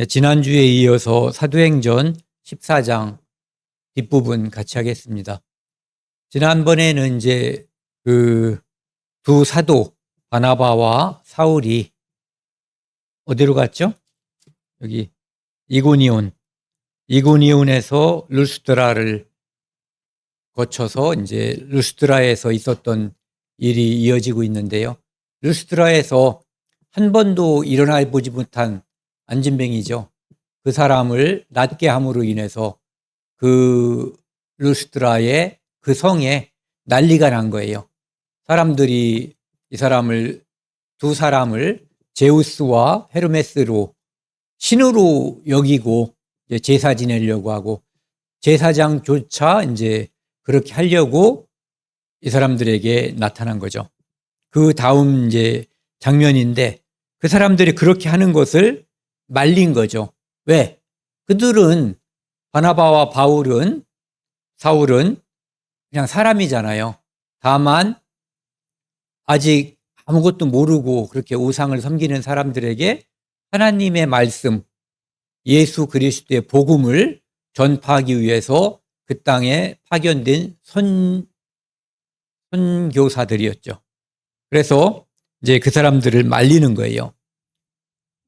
지난주에 이어서 사도행전 14장 뒷부분 같이 하겠습니다. 지난번에는 이제 그 두 사도 바나바와 사울이 어디로 갔죠? 여기 이고니온에서 루스드라를 거쳐서 이제 루스드라에서 있었던 일이 이어지고 있는데요. 루스드라에서 한 번도 일어나 보지 못한 안진뱅이죠. 그 사람을 낫게 함으로 인해서 그 루스드라의 그 성에 난리가 난 거예요. 사람들이 두 사람을 제우스와 헤르메스로 신으로 여기고 이제 제사 지내려고 하고, 제사장조차 이제 그렇게 하려고 이 사람들에게 나타난 거죠. 그 다음 이제 장면인데, 그 사람들이 그렇게 하는 것을 말린 거죠. 왜? 그들은 바나바와 사울은 그냥 사람이잖아요. 다만 아직 아무것도 모르고 그렇게 우상을 섬기는 사람들에게 하나님의 말씀, 예수 그리스도의 복음을 전파하기 위해서 그 땅에 파견된 선교사들이었죠. 그래서 이제 그 사람들을 말리는 거예요.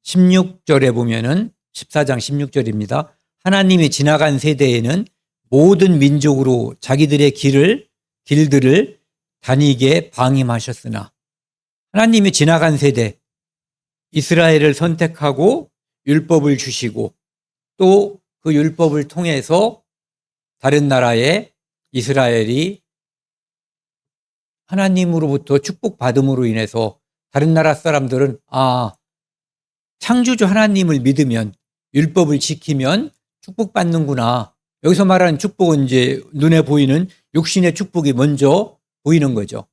16절에 보면은 14장 16절입니다. 하나님이 지나간 세대에는 모든 민족으로 자기들의 길들을 다니게 방임하셨으나, 하나님이 지나간 세대 이스라엘을 선택하고 율법을 주시고, 또 그 율법을 통해서 다른 나라의 이스라엘이 하나님으로부터 축복받음으로 인해서 다른 나라 사람들은 창조주 하나님을 믿으면, 율법을 지키면 축복받는구나. 여기서 말하는 축복은 이제 눈에 보이는 육신의 축복이 먼저 보이는 거죠.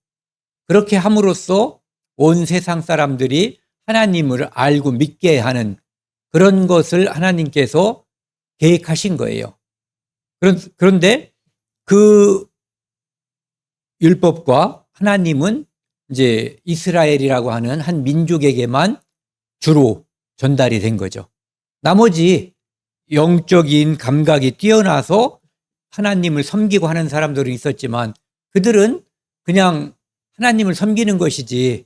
그렇게 함으로써 온 세상 사람들이 하나님을 알고 믿게 하는 그런 것을 하나님께서 계획하신 거예요. 그런데 그 율법과 하나님은 이제 이스라엘이라고 하는 한 민족에게만 주로 전달이 된 거죠. 나머지 영적인 감각이 뛰어나서 하나님을 섬기고 하는 사람들은 있었지만, 그들은 그냥 하나님을 섬기는 것이지,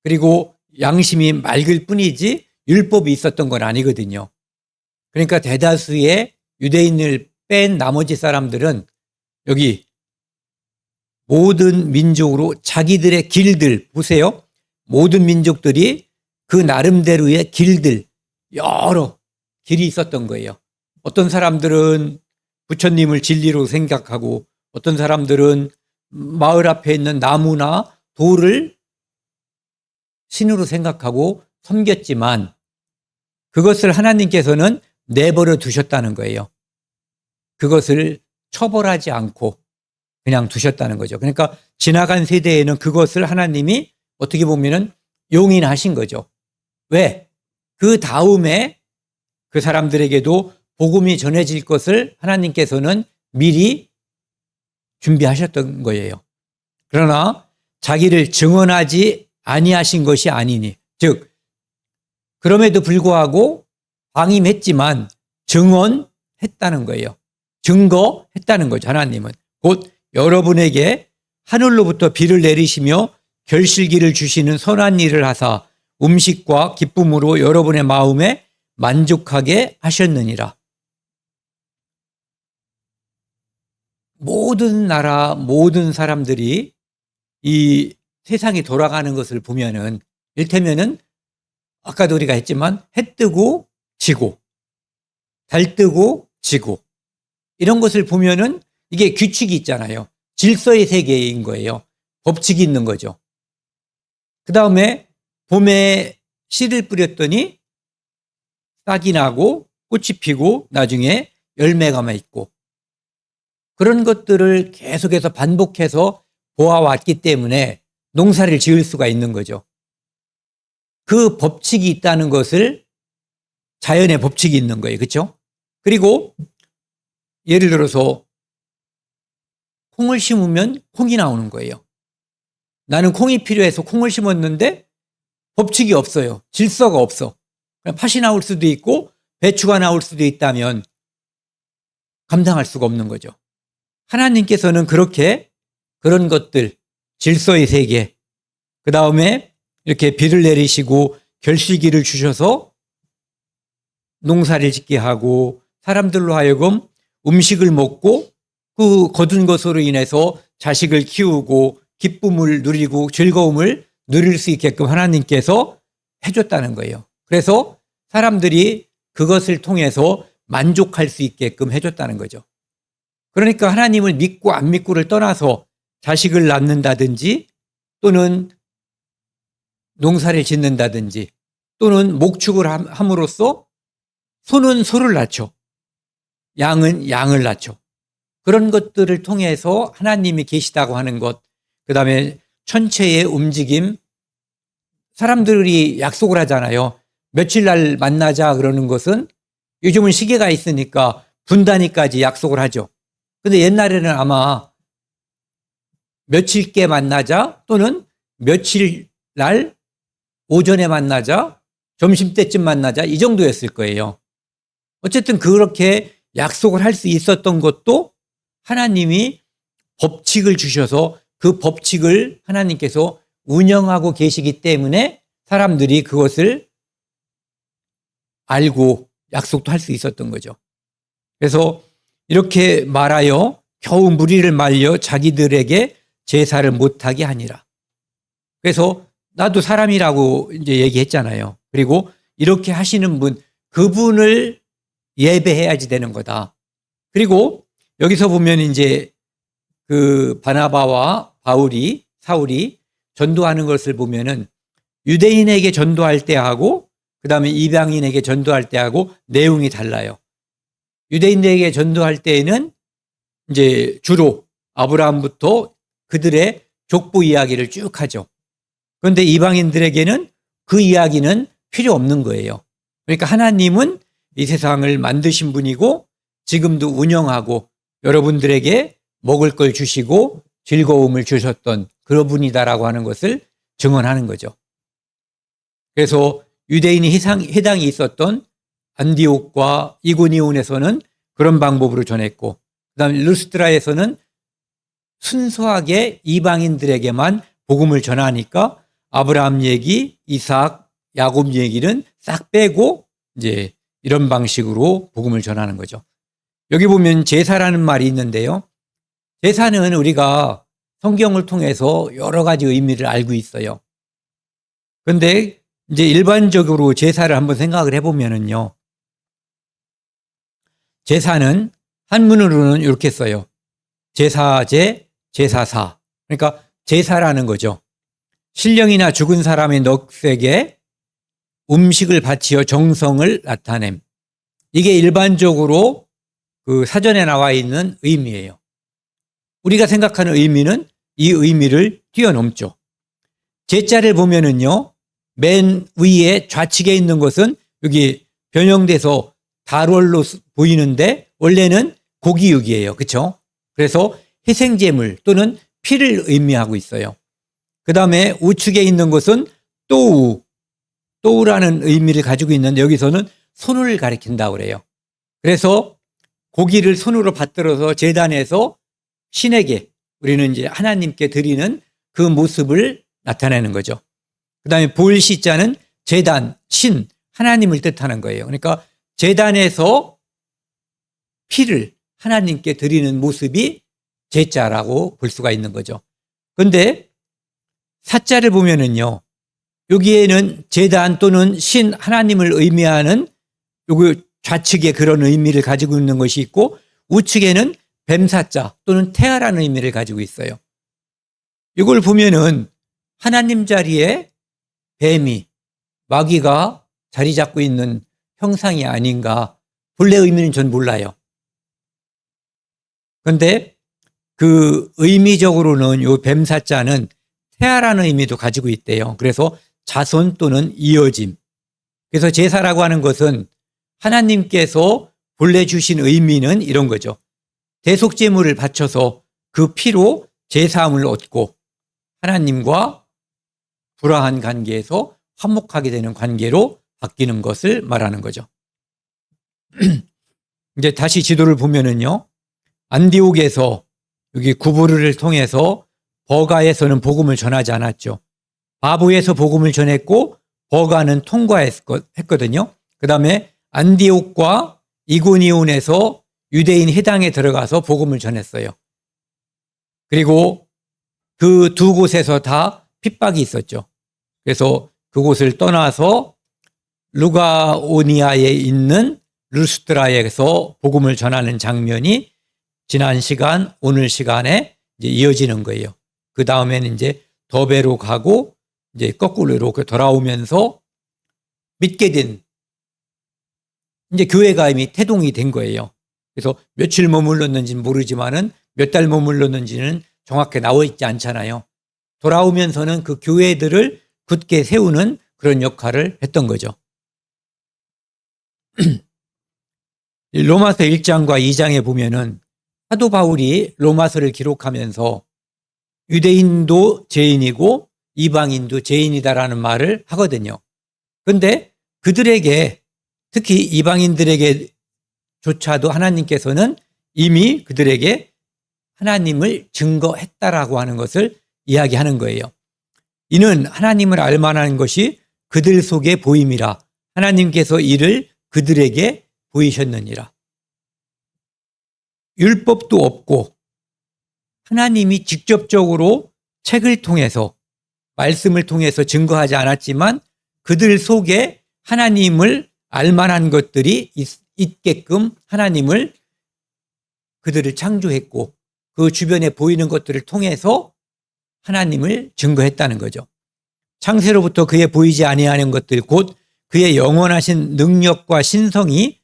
그리고 양심이 맑을 뿐이지 율법이 있었던 건 아니거든요. 그러니까 대다수의 유대인을 뺀 나머지 사람들은 여기 모든 민족으로 자기들의 길들, 보세요. 모든 민족들이 그 나름대로의 길들, 여러 길이 있었던 거예요. 어떤 사람들은 부처님을 진리로 생각하고, 어떤 사람들은 마을 앞에 있는 나무나 돌을 신으로 생각하고 섬겼지만, 그것을 하나님께서는 내버려 두셨다는 거예요. 그것을 처벌하지 않고 그냥 두셨다는 거죠. 그러니까 지나간 세대에는 그것을 하나님이 어떻게 보면은 용인하신 거죠. 왜? 그 다음에 그 사람들에게도 복음이 전해질 것을 하나님께서는 미리 준비하셨던 거예요. 그러나 자기를 증언하지 아니하신 것이 아니니, 즉 그럼에도 불구하고 방임했지만 증언했다는 거예요. 증거했다는 거죠. 하나님은 곧 여러분에게 하늘로부터 비를 내리시며 결실기를 주시는 선한 일을 하사 음식과 기쁨으로 여러분의 마음에 만족하게 하셨느니라. 모든 나라, 모든 사람들이 이 세상이 돌아가는 것을 보면은, 이를테면은 아까도 우리가 했지만 해 뜨고 지고, 달 뜨고 지고, 이런 것을 보면은 이게 규칙이 있잖아요. 질서의 세계인 거예요. 법칙이 있는 거죠. 그 다음에 봄에 씨를 뿌렸더니 싹이 나고 꽃이 피고 나중에 열매가 맺고, 그런 것들을 계속해서 반복해서 보아왔기 때문에 농사를 지을 수가 있는 거죠. 그 법칙이 있다는 것을, 자연의 법칙이 있는 거예요. 그렇죠? 그리고 예를 들어서 콩을 심으면 콩이 나오는 거예요. 나는 콩이 필요해서 콩을 심었는데 법칙이 없어요. 질서가 없어. 그냥 팥이 나올 수도 있고 배추가 나올 수도 있다면 감당할 수가 없는 거죠. 하나님께서는 그렇게 그런 것들, 질서의 세계, 그 다음에 이렇게 비를 내리시고 결실기를 주셔서 농사를 짓게 하고 사람들로 하여금 음식을 먹고 그 거둔 것으로 인해서 자식을 키우고 기쁨을 누리고 즐거움을 누릴 수 있게끔 하나님께서 해줬다는 거예요. 그래서 사람들이 그것을 통해서 만족할 수 있게끔 해줬다는 거죠. 그러니까 하나님을 믿고 안 믿고를 떠나서 자식을 낳는다든지 또는 농사를 짓는다든지 또는 목축을 함으로써 소는 소를 낳죠. 양은 양을 낳죠. 그런 것들을 통해서 하나님이 계시다고 하는 것, 그 다음에 천체의 움직임, 사람들이 약속을 하잖아요. 며칠 날 만나자 그러는 것은 요즘은 시계가 있으니까 분 단위까지 약속을 하죠. 근데 옛날에는 아마 며칠께 만나자 또는 며칠 날 오전에 만나자, 점심때쯤 만나자 이 정도였을 거예요. 어쨌든 그렇게 약속을 할 수 있었던 것도 하나님이 법칙을 주셔서 그 법칙을 하나님께서 운영하고 계시기 때문에 사람들이 그것을 알고 약속도 할 수 있었던 거죠. 그래서 이렇게 말하여 겨우 무리를 말려 자기들에게 제사를 못하게 하니라. 그래서 나도 사람이라고 이제 얘기했잖아요. 그리고 이렇게 하시는 분, 그분을 예배해야지 되는 거다. 그리고 여기서 보면 이제 그 바나바와 사울이 전도하는 것을 보면은 유대인에게 전도할 때하고 그 다음에 이방인에게 전도할 때하고 내용이 달라요. 유대인에게 전도할 때에는 이제 주로 아브라함부터 그들의 족보 이야기를 쭉 하죠. 그런데 이방인들에게는 그 이야기는 필요 없는 거예요. 그러니까 하나님은 이 세상을 만드신 분이고 지금도 운영하고 여러분들에게 먹을 걸 주시고 즐거움을 주셨던 그런 분이다라고 하는 것을 증언하는 거죠. 그래서 유대인이 해당이 있었던 안디옥과 이고니온에서는 그런 방법으로 전했고 그다음에 루스드라에서는 순수하게 이방인들에게만 복음을 전하니까 아브라함 얘기, 이삭, 야곱 얘기는 싹 빼고 이제 이런 방식으로 복음을 전하는 거죠. 여기 보면 제사라는 말이 있는데요. 제사는 우리가 성경을 통해서 여러 가지 의미를 알고 있어요. 그런데 이제 일반적으로 제사를 한번 생각을 해보면은요. 제사는 한문으로는 이렇게 써요. 제사제, 제사사. 그러니까 제사라는 거죠. 신령이나 죽은 사람의 넋에게 음식을 바치어 정성을 나타냄. 이게 일반적으로 그 사전에 나와 있는 의미예요. 우리가 생각하는 의미는 이 의미를 뛰어넘죠. 제자를 보면은요, 맨 위에 좌측에 있는 것은 여기 변형돼서 달월로 보이는데 원래는 고기육이에요. 그렇죠? 그래서 희생제물 또는 피를 의미하고 있어요. 그 다음에 우측에 있는 것은 또우라는 의미를 가지고 있는데 여기서는 손을 가리킨다고 그래요. 그래서 고기를 손으로 받들어서 제단에서 신에게 우리는 이제 하나님께 드리는 그 모습을 나타내는 거죠. 그 다음에 볼시자는 제단, 신, 하나님을 뜻하는 거예요. 그러니까 제단에서 피를 하나님께 드리는 모습이 제자라고 볼 수가 있는 거죠. 그런데 사자를 보면은요, 여기에는 제단 또는 신, 하나님을 의미하는 여기 좌측에 그런 의미를 가지고 있는 것이 있고 우측에는 뱀사자 또는 태아라는 의미를 가지고 있어요. 이걸 보면은 하나님 자리에 뱀이, 마귀가 자리 잡고 있는 형상이 아닌가. 본래 의미는 전 몰라요. 그런데 그 의미적으로는 이 뱀사자는 태아라는 의미도 가지고 있대요. 그래서 자손 또는 이어짐. 그래서 제사라고 하는 것은 하나님께서 본래 주신 의미는 이런 거죠. 대속제물을 바쳐서 그 피로 제사함을 얻고 하나님과 불화한 관계에서 화목하게 되는 관계로 바뀌는 것을 말하는 거죠. 이제 다시 지도를 보면은요, 안디옥에서 여기 구부르를 통해서 버가에서는 복음을 전하지 않았죠. 바부에서 복음을 전했고 버가는 통과했거든요. 그 다음에 안디옥과 이고니온에서 유대인 회당에 들어가서 복음을 전했어요. 그리고 그 두 곳에서 다 핍박이 있었죠. 그래서 그곳을 떠나서 루가오니아에 있는 루스드라에서 복음을 전하는 장면이 지난 시간, 오늘 시간에 이제 이어지는 거예요. 그 다음에는 이제 더베로 가고 이제 거꾸로 이렇게 돌아오면서 믿게 된 이제 교회가 이미 태동이 된 거예요. 그래서 며칠 머물렀는지는 모르지만은 몇 달 머물렀는지는 정확히 나와 있지 않잖아요. 돌아오면서는 그 교회들을 굳게 세우는 그런 역할을 했던 거죠. 로마서 1장과 2장에 보면은 사도 바울이 로마서를 기록하면서 유대인도 죄인이고 이방인도 죄인이다라는 말을 하거든요. 그런데 그들에게, 특히 이방인들에게조차도 하나님께서는 이미 그들에게 하나님을 증거했다라고 하는 것을 이야기하는 거예요. 이는 하나님을 알만한 것이 그들 속에 보임이라. 하나님께서 이를 그들에게 보이셨느니라. 율법도 없고 하나님이 직접적으로 책을 통해서, 말씀을 통해서 증거하지 않았지만 그들 속에 하나님을 알만한 것들이 있게끔 하나님을, 그들을 창조했고 그 주변에 보이는 것들을 통해서 하나님을 증거했다는 거죠. 창세로부터 그의 보이지 아니하는 것들, 곧 그의 영원하신 능력과 신성이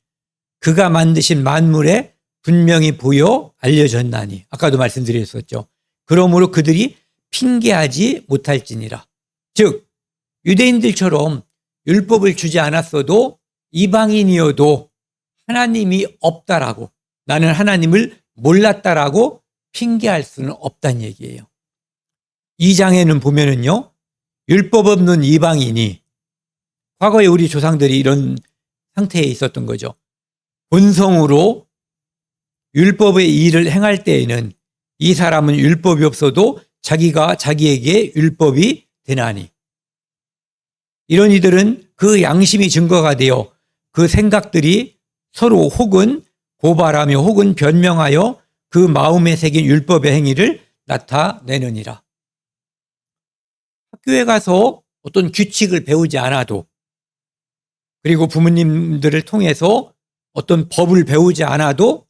그가 만드신 만물에 분명히 보여 알려졌나니. 아까도 말씀드렸었죠. 그러므로 그들이 핑계하지 못할지니라. 즉 유대인들처럼 율법을 주지 않았어도 이방인이어도 하나님이 없다라고, 나는 하나님을 몰랐다라고 핑계할 수는 없다는 얘기예요. 2장에는 보면은요, 율법 없는 이방인이, 과거에 우리 조상들이 이런 상태에 있었던 거죠. 본성으로 율법의 일을 행할 때에는 이 사람은 율법이 없어도 자기가 자기에게 율법이 되나니. 이런 이들은 그 양심이 증거가 되어 그 생각들이 서로 혹은 고발하며 혹은 변명하여 그 마음에 새긴 율법의 행위를 나타내느니라. 학교에 가서 어떤 규칙을 배우지 않아도, 그리고 부모님들을 통해서 어떤 법을 배우지 않아도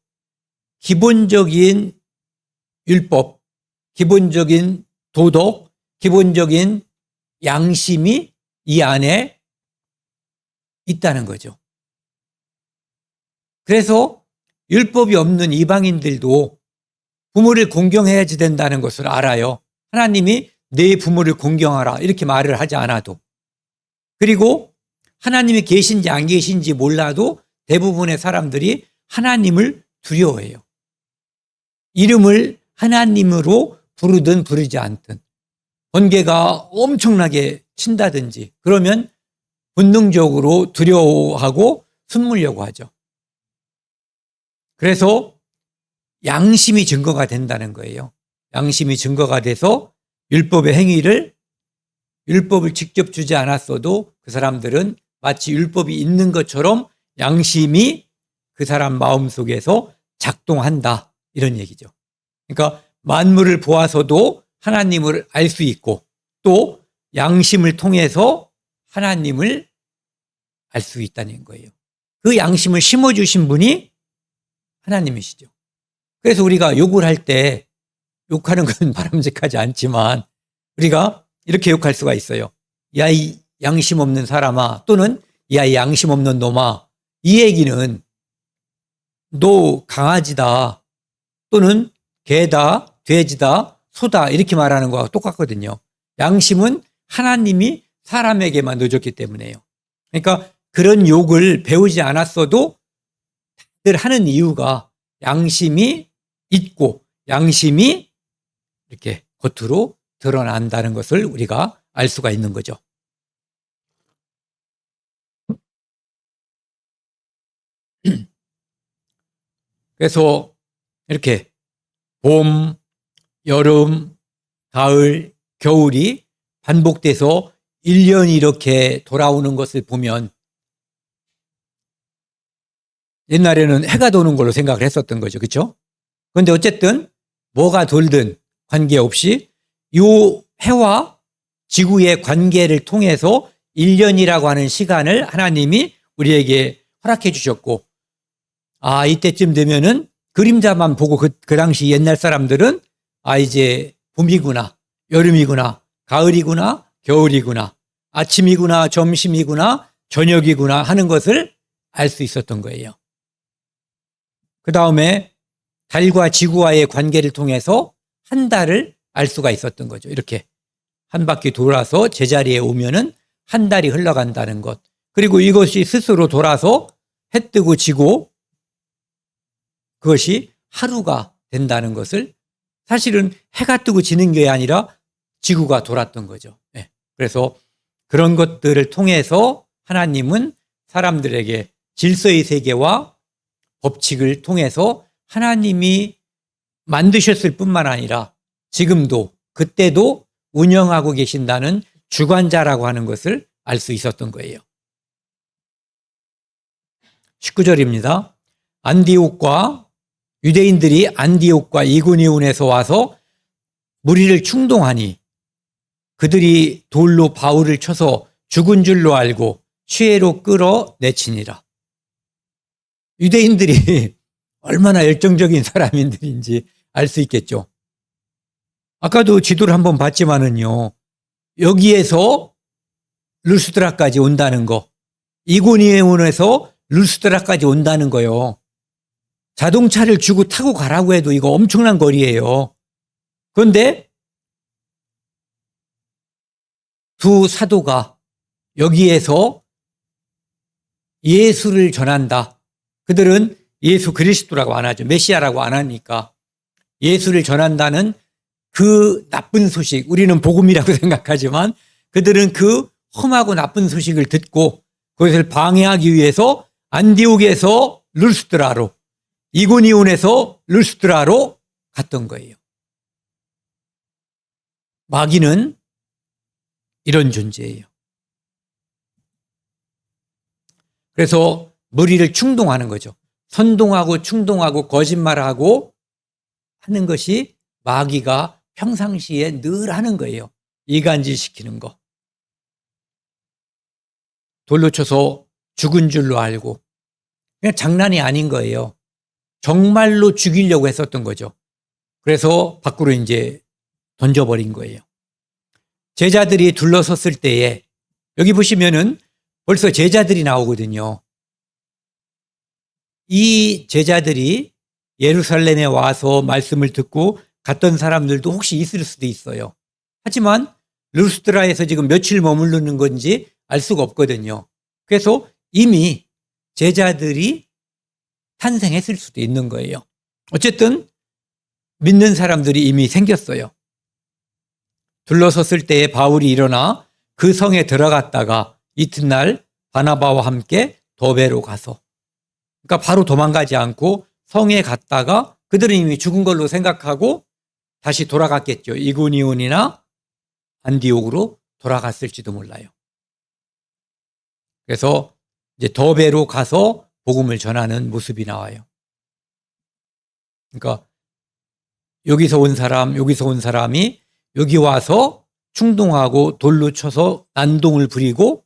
기본적인 율법, 기본적인 도덕, 기본적인 양심이 이 안에 있다는 거죠. 그래서 율법이 없는 이방인들도 부모를 공경해야 된다는 것을 알아요. 하나님이 내 부모를 공경하라 이렇게 말을 하지 않아도, 그리고 하나님이 계신지 안 계신지 몰라도 대부분의 사람들이 하나님을 두려워해요. 이름을 하나님으로 부르든 부르지 않든, 번개가 엄청나게 친다든지 그러면 본능적으로 두려워하고 숨으려고 하죠. 그래서 양심이 증거가 된다는 거예요. 양심이 증거가 돼서 율법의 행위를, 율법을 직접 주지 않았어도 그 사람들은 마치 율법이 있는 것처럼 양심이 그 사람 마음속에서 작동한다, 이런 얘기죠. 그러니까 만물을 보아서도 하나님을 알 수 있고 또 양심을 통해서 하나님을 알 수 있다는 거예요. 그 양심을 심어주신 분이 하나님이시죠. 그래서 우리가 욕을 할 때, 욕하는 건 바람직하지 않지만 우리가 이렇게 욕할 수가 있어요. 야, 이 양심 없는 사람아, 또는 야, 이 양심 없는 놈아. 이 얘기는 너 강아지다, 또는 개다, 돼지다, 소다 이렇게 말하는 거와 똑같거든요. 양심은 하나님이 사람에게만 넣어줬기 때문에요. 그러니까 그런 욕을 배우지 않았어도 늘 하는 이유가 양심이 있고 양심이 이렇게 겉으로 드러난다는 것을 우리가 알 수가 있는 거죠. 그래서 이렇게 봄, 여름, 가을, 겨울이 반복돼서 1년이 이렇게 돌아오는 것을 보면 옛날에는 해가 도는 걸로 생각을 했었던 거죠. 그렇죠? 그런데 어쨌든 뭐가 돌든 관계없이 이 해와 지구의 관계를 통해서 1년이라고 하는 시간을 하나님이 우리에게 허락해 주셨고, 이때쯤 되면은 그림자만 보고 그 당시 옛날 사람들은 이제 봄이구나, 여름이구나, 가을이구나, 겨울이구나, 아침이구나, 점심이구나, 저녁이구나 하는 것을 알 수 있었던 거예요. 그 다음에 달과 지구와의 관계를 통해서 한 달을 알 수가 있었던 거죠. 이렇게 한 바퀴 돌아서 제자리에 오면은 한 달이 흘러간다는 것. 그리고 이것이 스스로 돌아서 해 뜨고 지고 그것이 하루가 된다는 것을, 사실은 해가 뜨고 지는 게 아니라 지구가 돌았던 거죠. 네. 그래서 그런 것들을 통해서 하나님은 사람들에게 질서의 세계와 법칙을 통해서 하나님이 만드셨을 뿐만 아니라 지금도 그때도 운영하고 계신다는 주관자라고 하는 것을 알 수 있었던 거예요. 19절입니다. 유대인들이 안디옥과 이고니온에서 와서 무리를 충동하니 그들이 돌로 바울을 쳐서 죽은 줄로 알고 시외로 끌어내치니라. 유대인들이 얼마나 열정적인 사람들인지 알 수 있겠죠. 아까도 지도를 한번 봤지만은요, 여기에서 루스드라까지 온다는 거, 이고니온에서 루스드라까지 온다는 거요. 자동차를 주고 타고 가라고 해도 이거 엄청난 거리예요. 그런데 두 사도가 여기에서 예수를 전한다. 그들은 예수 그리스도라고 안 하죠. 메시아라고 안 하니까 예수를 전한다는 그 나쁜 소식, 우리는 복음이라고 생각하지만 그들은 그 험하고 나쁜 소식을 듣고 그것을 방해하기 위해서 안디옥에서 루스드라로, 이고니온에서 루스드라로 갔던 거예요. 마귀는 이런 존재예요. 그래서 무리를 충동하는 거죠. 선동하고 충동하고 거짓말하고 하는 것이 마귀가 평상시에 늘 하는 거예요. 이간질시키는 거. 돌로 쳐서 죽은 줄로 알고. 그냥 장난이 아닌 거예요. 정말로 죽이려고 했었던 거죠. 그래서 밖으로 이제 던져버린 거예요. 제자들이 둘러섰을 때에 여기 보시면은 벌써 제자들이 나오거든요. 이 제자들이 예루살렘에 와서 말씀을 듣고 갔던 사람들도 혹시 있을 수도 있어요. 하지만 루스드라에서 지금 며칠 머무르는 건지 알 수가 없거든요. 그래서 이미 제자들이 탄생했을 수도 있는 거예요. 어쨌든 믿는 사람들이 이미 생겼어요. 둘러섰을 때에 바울이 일어나 그 성에 들어갔다가 이튿날 바나바와 함께 더베로 가서, 그러니까 바로 도망가지 않고 성에 갔다가 그들은 이미 죽은 걸로 생각하고 다시 돌아갔겠죠. 이고니온이나 안디옥으로 돌아갔을지도 몰라요. 그래서 이제 더베로 가서 복음을 전하는 모습이 나와요. 그러니까 여기서 온 사람이 여기 와서 충동하고 돌로 쳐서 난동을 부리고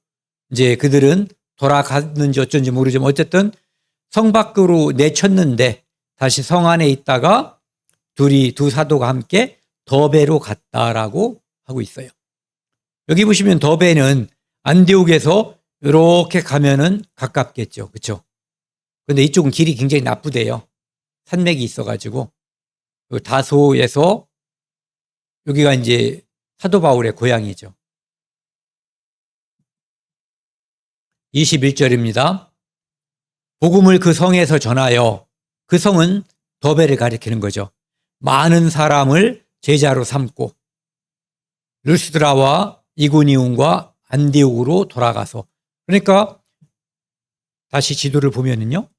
이제 그들은 돌아갔는지 어쩐지 모르지만 어쨌든 성 밖으로 내쳤는데 다시 성 안에 있다가 두 사도가 함께 더베로 갔다라고 하고 있어요. 여기 보시면 더베는 안디옥에서 이렇게 가면은 가깝겠죠. 그렇죠? 그런데 이쪽은 길이 굉장히 나쁘대요. 산맥이 있어가지고 다소에서 여기가 이제 사도 바울의 고향이죠. 21절입니다. 복음을 그 성에서 전하여, 그 성은 더베를 가리키는 거죠. 많은 사람을 제자로 삼고 루스드라와 이고니온과 안디옥으로 돌아가서, 그러니까 다시 지도를 보면은요,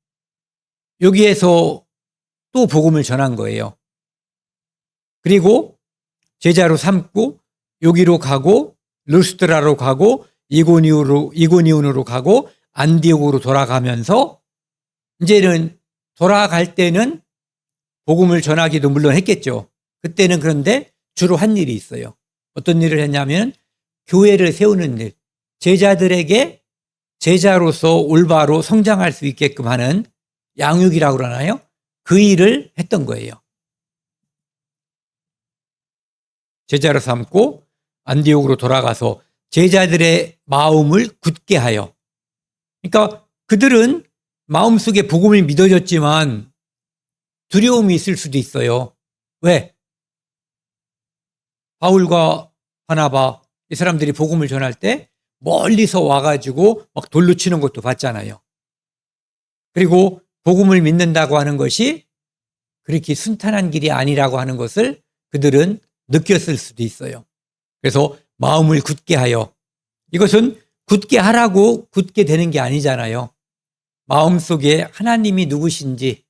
여기에서 또 복음을 전한 거예요. 그리고 제자로 삼고 여기로 가고 루스드라로 가고 이고니온으로 가고 안디옥으로 돌아가면서 이제는 돌아갈 때는 복음을 전하기도 물론 했겠죠. 그때는 그런데 주로 한 일이 있어요. 어떤 일을 했냐면 교회를 세우는 일, 제자들에게 제자로서 올바로 성장할 수 있게끔 하는 양육이라고 그러나요? 그 일을 했던 거예요. 제자로 삼고 안디옥으로 돌아가서 제자들의 마음을 굳게 하여, 그러니까 그들은 마음속에 복음을 믿어졌지만 두려움이 있을 수도 있어요. 왜? 바울과 바나바 이 사람들이 복음을 전할 때 멀리서 와가지고 막 돌로 치는 것도 봤잖아요. 그리고 복음을 믿는다고 하는 것이 그렇게 순탄한 길이 아니라고 하는 것을 그들은 느꼈을 수도 있어요. 그래서 마음을 굳게 하여, 이것은 굳게 하라고 굳게 되는 게 아니잖아요. 마음속에 하나님이 누구신지,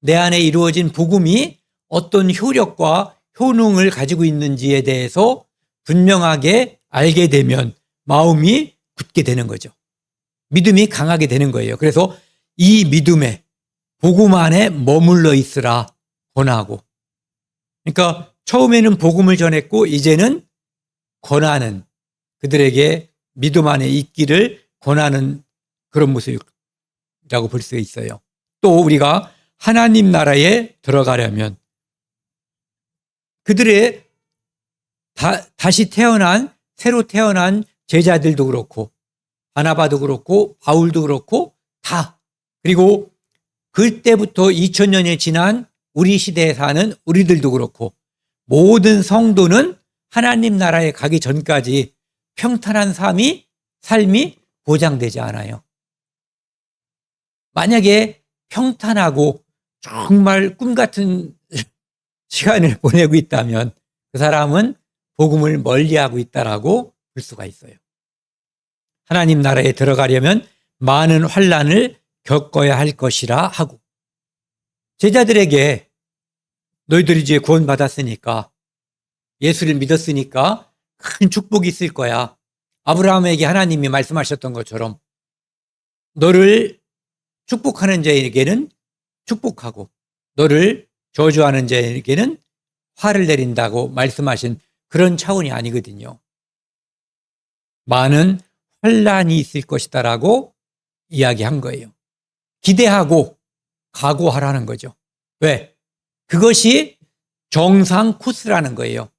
내 안에 이루어진 복음이 어떤 효력과 효능을 가지고 있는지에 대해서 분명하게 알게 되면 마음이 굳게 되는 거죠. 믿음이 강하게 되는 거예요. 그래서 이 믿음에 복음 안에 머물러 있으라 권하고, 그러니까 처음에는 복음을 전했고 이제는 권하는, 그들에게 믿음 안에 있기를 권하는 그런 모습이라고 볼 수 있어요. 또 우리가 하나님 나라에 들어가려면 그들의 다시 태어난, 새로 태어난 제자들도 그렇고 바나바도 그렇고 바울도 그렇고 다, 그리고 그때부터 2000년이 지난 우리 시대에 사는 우리들도 그렇고 모든 성도는 하나님 나라에 가기 전까지 평탄한 삶이 보장되지 않아요. 만약에 평탄하고 정말 꿈 같은 시간을 보내고 있다면 그 사람은 복음을 멀리하고 있다라고 볼 수가 있어요. 하나님 나라에 들어가려면 많은 환난을 겪어야 할 것이라 하고, 제자들에게 너희들이 이제 구원받았으니까, 예수를 믿었으니까 큰 축복이 있을 거야. 아브라함에게 하나님이 말씀하셨던 것처럼 너를 축복하는 자에게는 축복하고 너를 저주하는 자에게는 화를 내린다고 말씀하신 그런 차원이 아니거든요. 많은 환난이 있을 것이다라고 이야기한 거예요. 기대하고 각오하라는 거죠. 왜? 그것이 정상 코스라는 거예요.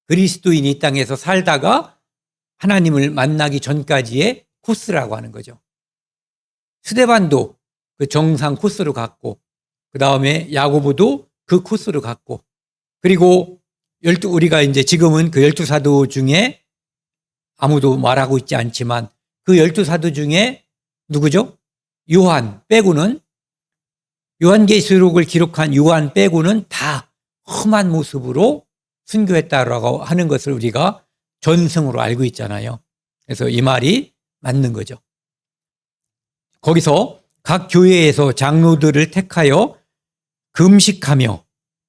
그리스도인이 이 땅에서 살다가 하나님을 만나기 전까지의 코스라고 하는 거죠. 스데반도 그 정상 코스로 갔고, 그 다음에 야고보도 그 코스로 갔고, 그리고 우리가 이제 지금은 그 12사도 중에 아무도 말하고 있지 않지만 그 12사도 중에 누구죠? 요한 빼고는, 요한계시록을 기록한 요한 빼고는 다 험한 모습으로 순교했다라고 하는 것을 우리가 전승으로 알고 있잖아요. 그래서 이 말이 맞는 거죠. 거기서 각 교회에서 장로들을 택하여 금식하며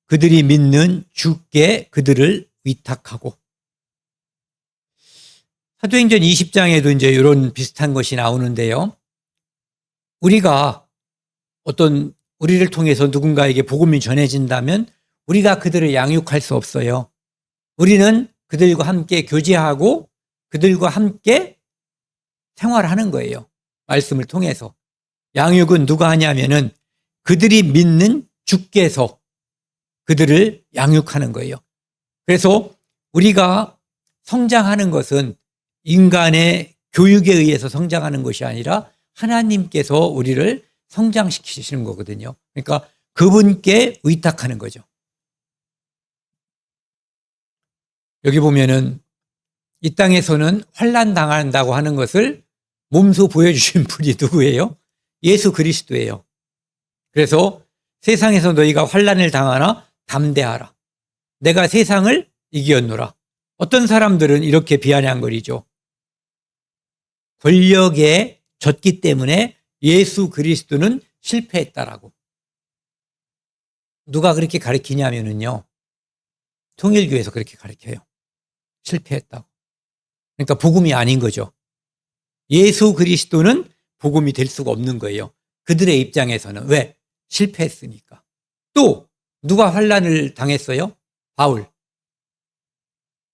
그들이 믿는 주께 그들을 위탁하고, 사도행전 20장에도 이제 이런 비슷한 것이 나오는데요. 우리가 우리를 통해서 누군가에게 복음이 전해진다면 우리가 그들을 양육할 수 없어요. 우리는 그들과 함께 교제하고 그들과 함께 생활하는 거예요. 말씀을 통해서. 양육은 누가 하냐면은 그들이 믿는 주께서 그들을 양육하는 거예요. 그래서 우리가 성장하는 것은 인간의 교육에 의해서 성장하는 것이 아니라 하나님께서 우리를 성장시키시는 거거든요. 그러니까 그분께 의탁하는 거죠. 여기 보면은 이 땅에서는 환난 당한다고 하는 것을 몸소 보여주신 분이 누구예요? 예수 그리스도예요. 그래서 세상에서 너희가 환난을 당하나 담대하라. 내가 세상을 이겼노라. 어떤 사람들은 이렇게 비아냥거리죠. 권력에 졌기 때문에 예수 그리스도는 실패했다라고. 누가 그렇게 가르치냐면요. 통일교에서 그렇게 가르쳐요. 실패했다고. 그러니까 복음이 아닌 거죠. 예수 그리스도는 복음이 될 수가 없는 거예요. 그들의 입장에서는. 왜? 실패했으니까. 또 누가 환난을 당했어요? 바울.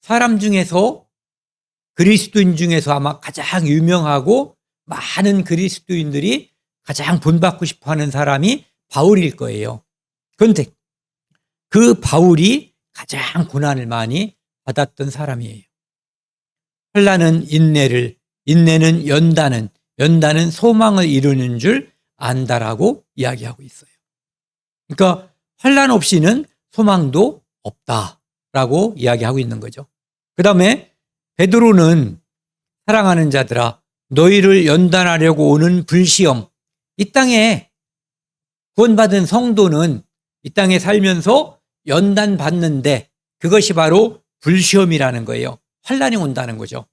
사람 중에서 그리스도인 중에서 아마 가장 유명하고 많은 그리스도인들이 가장 본받고 싶어하는 사람이 바울일 거예요. 그런데 그 바울이 가장 고난을 많이 받았던 사람이에요. 환난은 인내를, 인내는 연단은, 연단은 소망을 이루는 줄 안다라고 이야기하고 있어요. 그러니까 환난 없이는 소망도 없다라고 이야기하고 있는 거죠. 그 다음에 베드로는 사랑하는 자들아 너희를 연단하려고 오는 불시험, 이 땅에 구원받은 성도는 이 땅에 살면서 연단받는데 그것이 바로 불시험이라는 거예요. 환난이 온다는 거죠.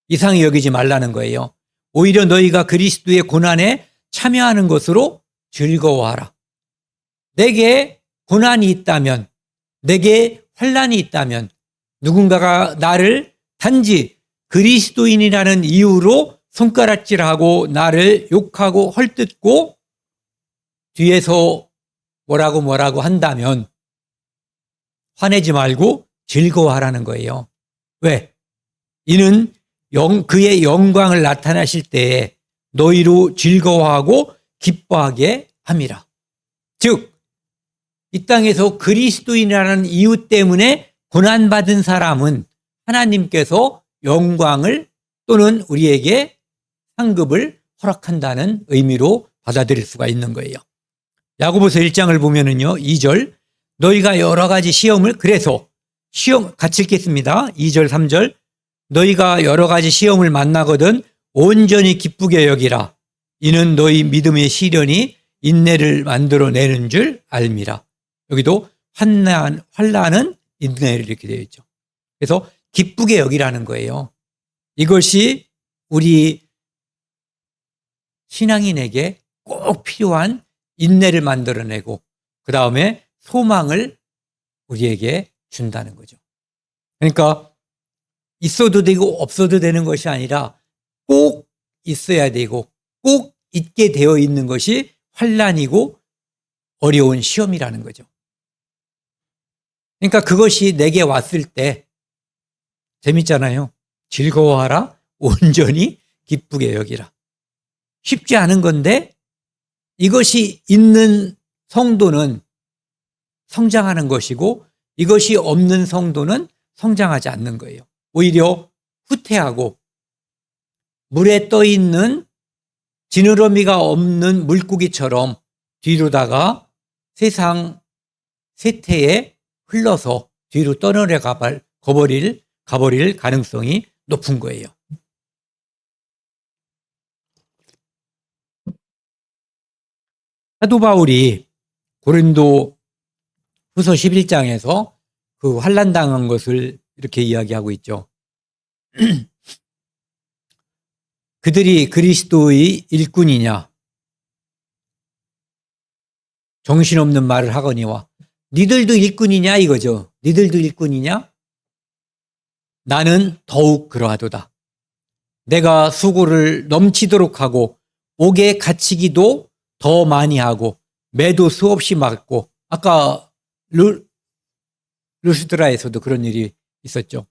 이상히 여기지 말라는 거예요. 오히려 너희가 그리스도의 고난에 참여하는 것으로 즐거워하라. 내게 고난이 있다면, 내게 환난이 있다면 누군가가 나를 단지 그리스도인이라는 이유로 손가락질하고 나를 욕하고 헐뜯고 뒤에서 뭐라고 한다면 화내지 말고 즐거워하라는 거예요. 왜? 이는 그의 영광을 나타나실 때에 너희로 즐거워하고 기뻐하게 함이라. 즉, 이 땅에서 그리스도인이라는 이유 때문에 고난받은 사람은 하나님께서 영광을 또는 우리에게 상급을 허락한다는 의미로 받아들일 수가 있는 거예요. 야고보서 1장을 보면은요, 2절, 너희가 여러 가지 시험을, 그래서 시험 같이 읽겠습니다. 2절, 3절, 너희가 여러 가지 시험을 만나거든 온전히 기쁘게 여기라. 이는 너희 믿음의 시련이 인내를 만들어내는 줄 알미라. 여기도 환난은 인내를 이렇게 되어 있죠. 그래서 기쁘게 여기라는 거예요. 이것이 우리 신앙인에게 꼭 필요한 인내를 만들어내고 그 다음에 소망을 우리에게 준다는 거죠. 그러니까 있어도 되고 없어도 되는 것이 아니라 꼭 있어야 되고 꼭 있게 되어 있는 것이 환난이고 어려운 시험이라는 거죠. 그러니까 그것이 내게 왔을 때 재밌잖아요. 즐거워하라, 온전히 기쁘게 여기라. 쉽지 않은 건데 이것이 있는 성도는 성장하는 것이고 이것이 없는 성도는 성장하지 않는 거예요. 오히려 후퇴하고 물에 떠 있는 지느러미가 없는 물고기처럼 뒤로다가 세상 세태에 흘러서 뒤로 떠내려 가버릴 가능성이 높은 거예요. 사도 바울이 고린도 후서 11장에서 그 환난 당한 것을 이렇게 이야기하고 있죠. 그들이 그리스도의 일꾼이냐 정신없는 말을 하거니와 니들도 일꾼이냐 이거죠. 니들도 일꾼이냐? 나는 더욱 그러하도다. 내가 수고를 넘치도록 하고 옥에 갇히기도 더 많이 하고 매도 수없이 맞고 아까 루스드라에서도 그런 일이 있었죠.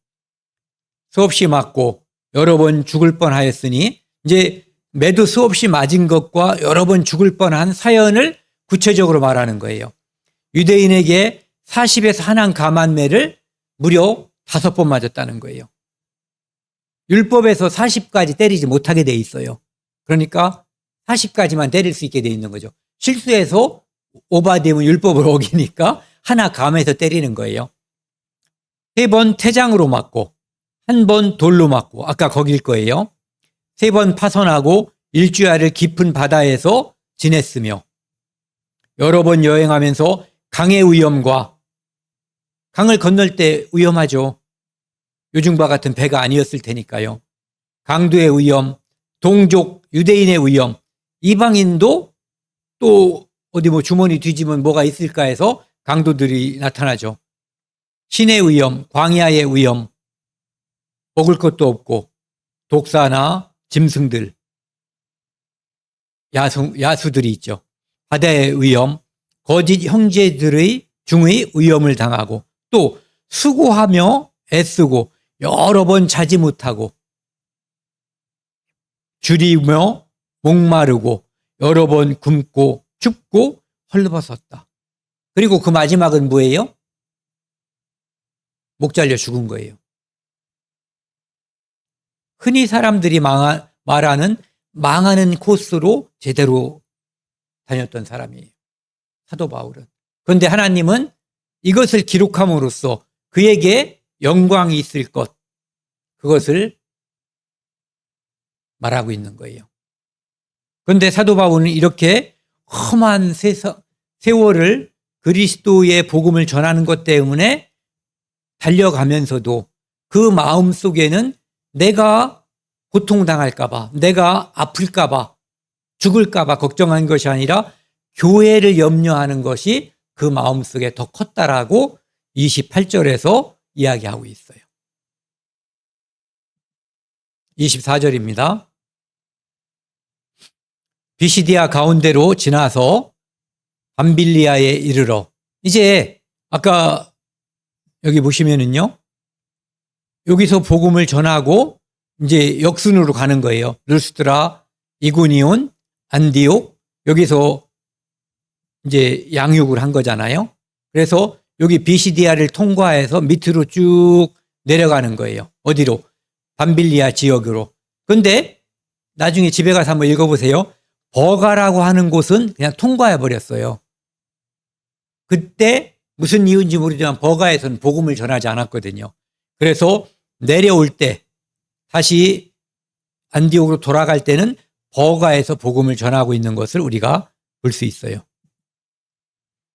수없이 맞고 여러 번 죽을 뻔하였으니 이제 매도 수없이 맞은 것과 여러 번 죽을 뻔한 사연을 구체적으로 말하는 거예요. 유대인에게 40에서 한한 가만매를 무려 5번 맞았다는 거예요. 율법에서 40까지 때리지 못하게 돼 있어요. 그러니까 40까지만 때릴 수 있게 돼 있는 거죠. 실수해서 오바되면 율법을 어기니까 하나 감해서 때리는 거예요. 3번 태장으로 맞고 1번 돌로 맞고 아까 거길 거예요. 3번 파손하고 일주야를 깊은 바다에서 지냈으며 여러 번 여행하면서 강의 위험과 강을 건널 때 위험하죠. 요즘과 같은 배가 아니었을 테니까요. 강도의 위험, 동족 유대인의 위험, 이방인도 또 어디 뭐 주머니 뒤지면 뭐가 있을까 해서 강도들이 나타나죠. 신의 위험, 광야의 위험, 먹을 것도 없고 독사나 짐승들, 야수들이 있죠. 바다의 위험, 거짓 형제들의 중의 위험을 당하고 또 수고하며 애쓰고 여러 번 자지 못하고 줄이며 목마르고 여러 번 굶고 춥고 헐벗었다. 그리고 그 마지막은 뭐예요? 목 잘려 죽은 거예요. 흔히 사람들이 말하는 망하는 코스로 제대로 다녔던 사람이에요. 사도 바울은. 그런데 하나님은 이것을 기록함으로써 그에게 영광이 있을 것, 그것을 말하고 있는 거예요. 그런데 사도 바울은 이렇게 험한 세월을 그리스도의 복음을 전하는 것 때문에 달려가면서도 그 마음 속에는 내가 고통당할까봐, 내가 아플까봐, 죽을까봐 걱정한 것이 아니라 교회를 염려하는 것이 그 마음 속에 더 컸다라고 28절에서 이야기하고 있어요. 24절입니다. 비시디아 가운데로 지나서 밤빌리아에 이르러, 이제 아까 여기 보시면은요, 여기서 복음을 전하고 이제 역순으로 가는 거예요. 르스드라, 이고니온, 안디옥, 여기서 이제 양육을 한 거잖아요. 그래서 여기 비시디아를 통과해서 밑으로 쭉 내려가는 거예요. 어디로? 밤빌리아 지역으로. 그런데 나중에 집에 가서 한번 읽어보세요. 버가라고 하는 곳은 그냥 통과해 버렸어요. 그때 무슨 이유인지 모르지만 버가에서는 복음을 전하지 않았거든요. 그래서 내려올 때 다시 안디옥으로 돌아갈 때는 버가에서 복음을 전하고 있는 것을 우리가 볼 수 있어요.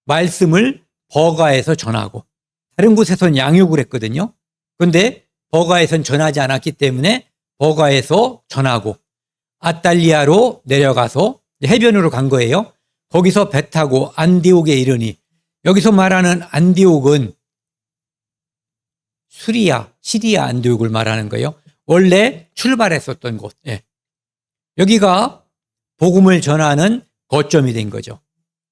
말씀을 버가에서 전하고 다른 곳에서는 양육을 했거든요. 그런데 버가에서는 전하지 않았기 때문에 버가에서 전하고 아탈리아로 내려가서 해변으로 간 거예요. 거기서 배 타고 안디옥에 이르니, 여기서 말하는 안디옥은 시리아 안디옥을 말하는 거예요. 원래 출발했었던 곳. 예. 여기가 복음을 전하는 거점이 된 거죠.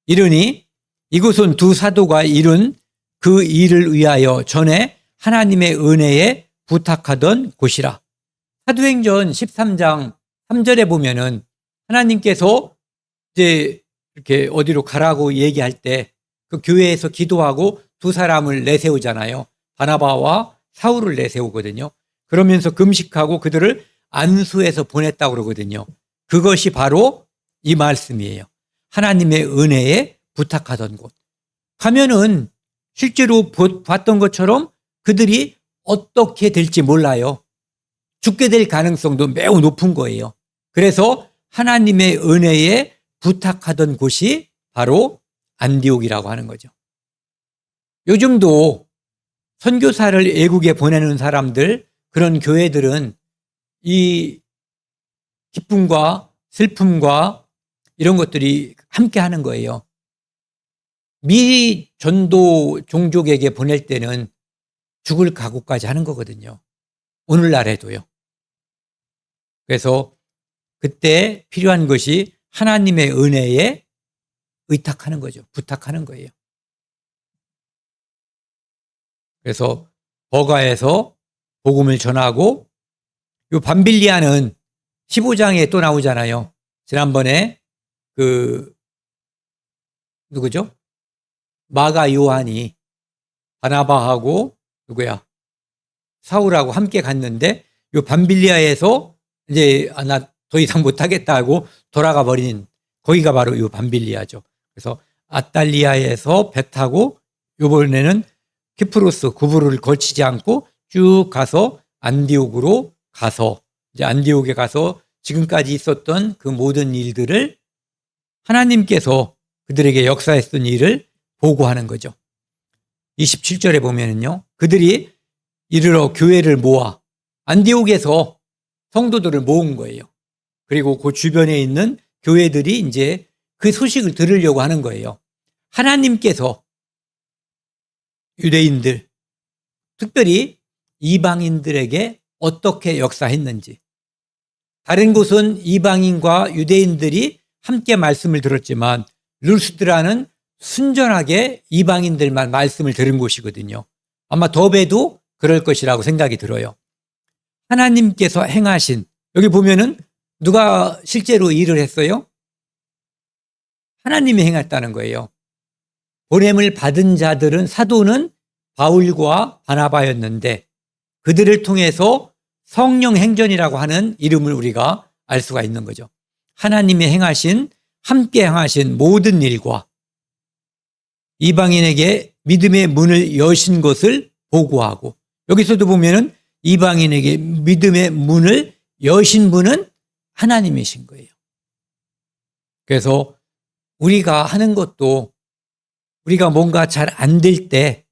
이르니 이곳은 두 사도가 이룬 그 일을 위하여 전에 하나님의 은혜에 부탁하던 곳이라. 사도행전 13장 3절에 보면은 하나님께서 이제 이렇게 어디로 가라고 얘기할 때 그 교회에서 기도하고 두 사람을 내세우잖아요. 바나바와 사울을 내세우거든요. 그러면서 금식하고 그들을 안수해서 보냈다고 그러거든요. 그것이 바로 이 말씀이에요. 하나님의 은혜에 부탁하던 곳. 가면은 실제로 봤던 것처럼 그들이 어떻게 될지 몰라요. 죽게 될 가능성도 매우 높은 거예요. 그래서 하나님의 은혜에 부탁하던 곳이 바로 안디옥이라고 하는 거죠. 요즘도 선교사를 외국에 보내는 사람들, 그런 교회들은 이 기쁨과 슬픔과 이런 것들이 함께 하는 거예요. 미 전도 종족에게 보낼 때는 죽을 각오까지 하는 거거든요. 오늘날에도요. 그래서 그때 필요한 것이 하나님의 은혜에 의탁하는 거죠. 부탁하는 거예요. 그래서 버가에서 복음을 전하고, 이 밤빌리아는 15장에 또 나오잖아요. 지난번에 누구죠? 마가 요한이 바나바하고 사울하고 함께 갔는데, 이 밤빌리아에서 이제 나 더 이상 못하겠다 하고 돌아가 버린, 거기가 바로 이 밤빌리아죠. 그래서 아탈리아에서 배 타고 이번에는 키프로스 구부를 거치지 않고 쭉 가서 안디옥으로 가서, 이제 안디옥에 가서 지금까지 있었던 그 모든 일들을 하나님께서 그들에게 역사했던 일을 보고하는 거죠. 27절에 보면은요, 그들이 이르러 교회를 모아 안디옥에서 성도들을 모은 거예요. 그리고 그 주변에 있는 교회들이 이제 그 소식을 들으려고 하는 거예요. 하나님께서 유대인들, 특별히 이방인들에게 어떻게 역사했는지. 다른 곳은 이방인과 유대인들이 함께 말씀을 들었지만 루스드라는 순전하게 이방인들만 말씀을 들은 곳이거든요. 아마 더베도 그럴 것이라고 생각이 들어요. 하나님께서 행하신, 여기 보면은 누가 실제로 일을 했어요? 하나님이 행했다는 거예요. 보냄을 받은 자들은, 사도는 바울과 바나바였는데 그들을 통해서 성령 행전이라고 하는 이름을 우리가 알 수가 있는 거죠. 하나님이 행하신, 함께 행하신 모든 일과 이방인에게 믿음의 문을 여신 것을 보고하고, 여기서도 보면은 이방인에게 믿음의 문을 여신 분은 하나님이신 거예요. 그래서 우리가 하는 것도, 우리가 뭔가 잘 안 될 때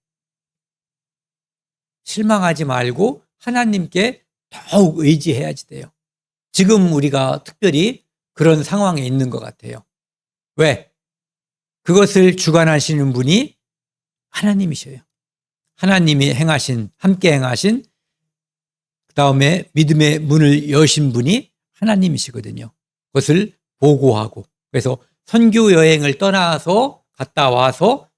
실망하지 말고 하나님께 더욱 의지해야지 돼요. 지금 우리가 특별히 그런 상황에 있는 것 같아요. 왜? 그것을 주관하시는 분이 하나님이셔요. 하나님이 행하신, 함께 행하신, 그 다음에 믿음의 문을 여신 분이 하나님이시거든요. 그것을 보고하고, 그래서 선교 여행을 떠나서 갔다 와서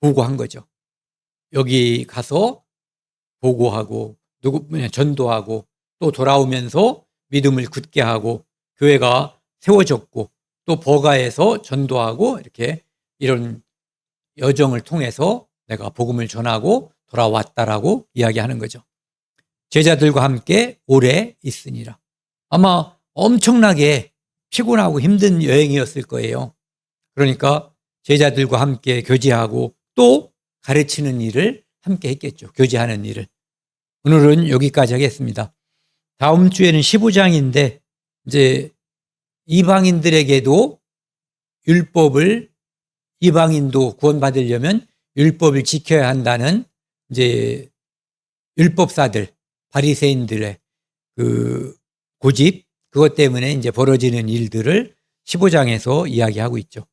보고한 거죠. 여기 가서 보고하고, 전도하고, 또 돌아오면서 믿음을 굳게 하고, 교회가 세워졌고, 또 버가에서 전도하고, 이렇게 이런 여정을 통해서 내가 복음을 전하고 돌아왔다라고 이야기하는 거죠. 제자들과 함께 오래 있으니라. 아마 엄청나게 피곤하고 힘든 여행이었을 거예요. 그러니까 제자들과 함께 교제하고 또 가르치는 일을 함께 했겠죠. 교제하는 일을. 오늘은 여기까지 하겠습니다. 다음 주에는 15장인데 이제 이방인들에게도 율법을, 이방인도 구원받으려면 율법을 지켜야 한다는 이제 율법사들, 바리새인들의 그 고집, 그것 때문에 이제 벌어지는 일들을 15장에서 이야기하고 있죠.